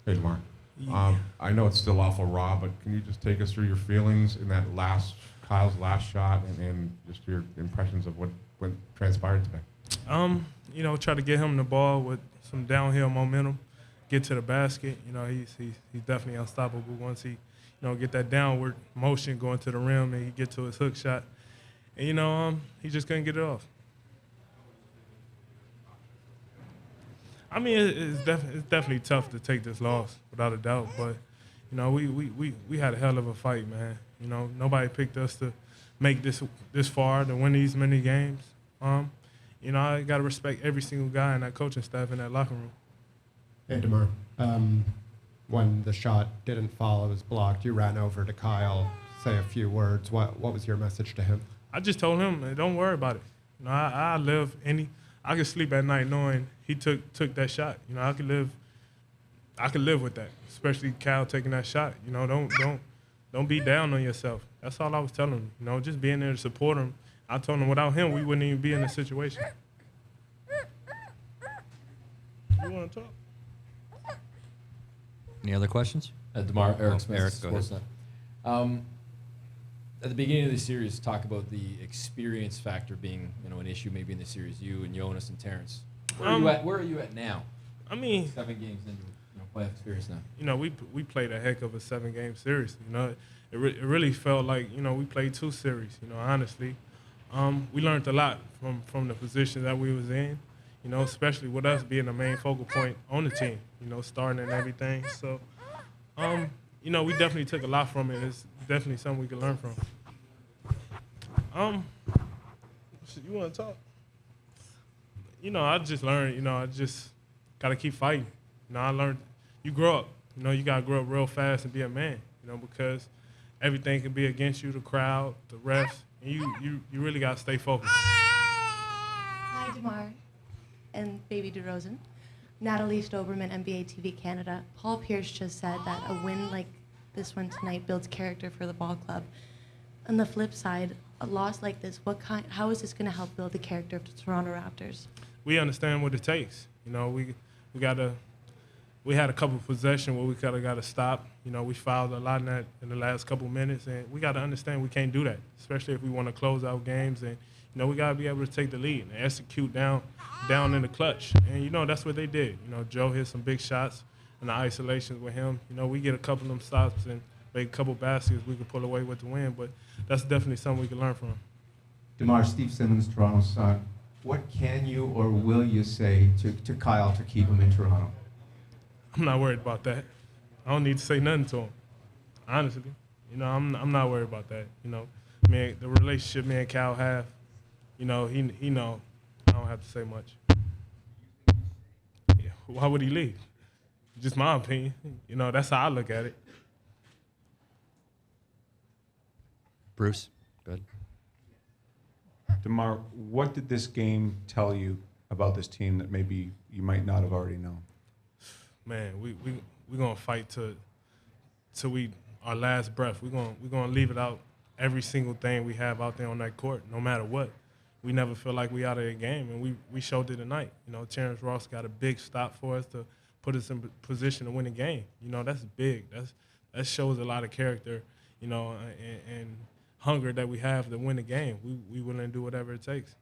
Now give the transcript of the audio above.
Hey, DeMar. Yeah. I know it's still awful raw, but can you just take us through your feelings in that Kyle's last shot and just your impressions of what transpired today? Try to get him the ball with some downhill momentum, get to the basket. He's definitely unstoppable once he, get that downward motion going to the rim and he get to his hook shot. And, he just couldn't get it off. I mean, it's definitely tough to take this loss, without a doubt. But, we had a hell of a fight, man. Nobody picked us to make this far, to win these many games. I got to respect every single guy in that coaching staff in that locker room. Hey, DeMar. When the shot didn't fall, it was blocked, you ran over to Kyle, say a few words. What was your message to him? I just told him, "Man, don't worry about it. I could sleep at night knowing he took that shot. I could live with that, especially Kyle taking that shot. Don't be down on yourself." That's all I was telling him. Just being there to support him. I told him without him, we wouldn't even be in this situation. You want to talk? Any other questions? DeMar, Eric Smith, Eric, go ahead. Sportsnet. At the beginning of the series, talk about the experience factor being, an issue maybe in the series. You and Jonas and Terrence. Where are you at now? I mean, 7 games into playoff experience now. We played a heck of a 7-game series. It really felt like we played 2 series. Honestly, we learned a lot from the position that we was in. Especially with us being the main focal point on the team. Starting and everything. So, we definitely took a lot from it. It's definitely something we can learn from. You want to talk? I just learned. I just gotta keep fighting. I learned. You grow up. You gotta grow up real fast and be a man. Because everything can be against you, the crowd, the refs, and you really gotta stay focused. Hi, DeMar and baby DeRozan. Natalie Stoberman, NBA TV Canada. Paul Pierce just said that a win like this one tonight builds character for the ball club. On the flip side, a loss like this, how is this going to help build the character of the Toronto Raptors? We understand what it takes. We had a couple of possessions where we kind of got to stop. We fouled a lot in the last couple of minutes, and we got to understand we can't do that, especially if we want to close out games. And we got to be able to take the lead and execute down in the clutch. And that's what they did. Joe hit some big shots in the isolations with him. We get a couple of them stops and make a couple baskets we can pull away with the win. But that's definitely something we can learn from. DeMar, Steve Simmons, Toronto Sun. What can you or will you say to Kyle to keep him in Toronto? I'm not worried about that. I don't need to say nothing to him, honestly. I'm not worried about that. The relationship me and Cal have, he know. I don't have to say much. Yeah, why would he leave? Just my opinion. That's how I look at it. Bruce, go ahead. DeMar, what did this game tell you about this team that maybe you might not have already known? Man, we're gonna fight till our last breath. We're gonna leave it out every single thing we have out there on that court, no matter what. We never feel like we out of the game, and we showed it tonight. Terrence Ross got a big stop for us to put us in position to win the game. That's big. That shows a lot of character, and hunger that we have to win the game. We willing to do whatever it takes.